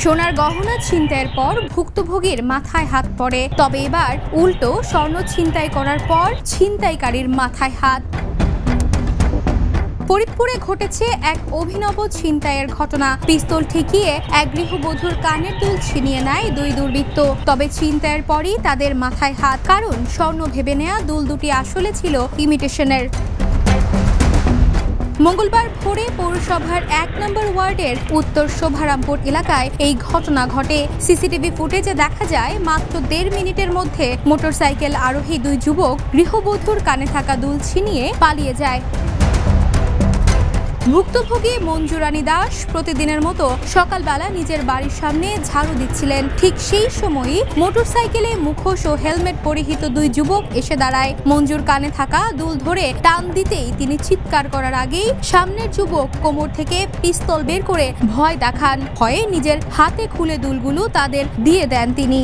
সোনার গহনা ছিনতাইয়ের পর ভুক্তভোগীর মাথায় হাত পড়ে, তবে এবার উল্টো স্বর্ণ ছিনতাই করার পর ছিনতাইকারীর মাথায় হাত। ফরিদপুরে ঘটেছে এক অভিনব ছিনতাইয়ের ঘটনা। পিস্তল ঠেকিয়ে এক গৃহবধূর কানের দুল ছিনিয়ে নেয় দুই দুর্বৃত্ত। তবে ছিনতাইয়ের পরই তাদের মাথায় হাত, কারণ স্বর্ণ ভেবে নেয়া দুল দুটি আসলে ছিল ইমিটেশনের। মঙ্গলবার ভোরে পৌরসভার ১ নম্বর ওয়ার্ডের উত্তর শোভারামপুর এলাকায় এই ঘটনা ঘটে। সিসিটিভি ফুটেজে দেখা যায় মাত্র ১.৫ মিনিটের মধ্যে মোটরসাইকেল আরোহী দুই যুবক গৃহবধূর কানে থাকা দুল ছিনিয়ে পালিয়ে যায়। ভুক্তভোগী মঞ্জু রানী দাস প্রতিদিনের মতো সকালবেলা নিজের বাড়ির সামনে ঝাড়ু দিচ্ছিলেন। ঠিক সেই সময়ই মোটরসাইকেলে মুখোশ ও হেলমেট পরিহিত দুই যুবক এসে দাঁড়ায়। মঞ্জুর কানে থাকা দুল ধরে টান দিতেই তিনি চিৎকার করার আগেই সামনের যুবক কোমর থেকে পিস্তল বের করে ভয় দেখান। ভয়ে নিজের হাতে খুলে দুলগুলো তাদের দিয়ে দেন তিনি।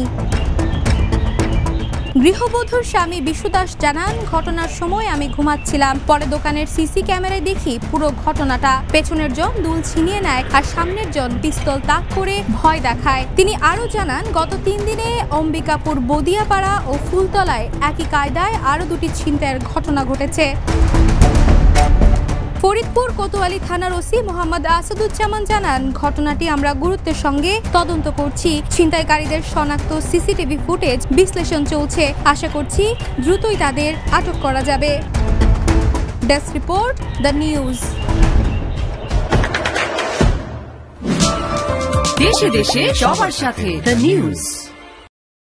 গৃহবধূর স্বামী বিশু দাস জানান, ঘটনার সময় আমি ঘুমাচ্ছিলাম। পরে দোকানের সিসি ক্যামেরায় দেখি পুরো ঘটনাটা। পেছনের জন দুল ছিনিয়ে নেয় আর সামনের জন পিস্তল তাক করে ভয় দেখায়। তিনি আরো জানান, গত ৩ দিনে অম্বিকাপুর বদিয়াপাড়া ও ফুলতলায় একই কায়দায় আরো দুটি ছিনতাইয়ের ঘটনা ঘটেছে। ফরিদপুর কোতোয়ালি থানার ওসি মোহাম্মদ আসাদুজ্জামান জানান, ঘটনাটি আমরা গুরুত্বের সঙ্গে তদন্ত করছি। ছিনতাইকারীদের শনাক্ত সিসিটিভি ফুটেজ বিশ্লেষণ চলছে। আশা করছি দ্রুতই তাদের আটক করা যাবে। Desk report, the news. দেশে দেশে সবার সাথে, দ্য নিউজ।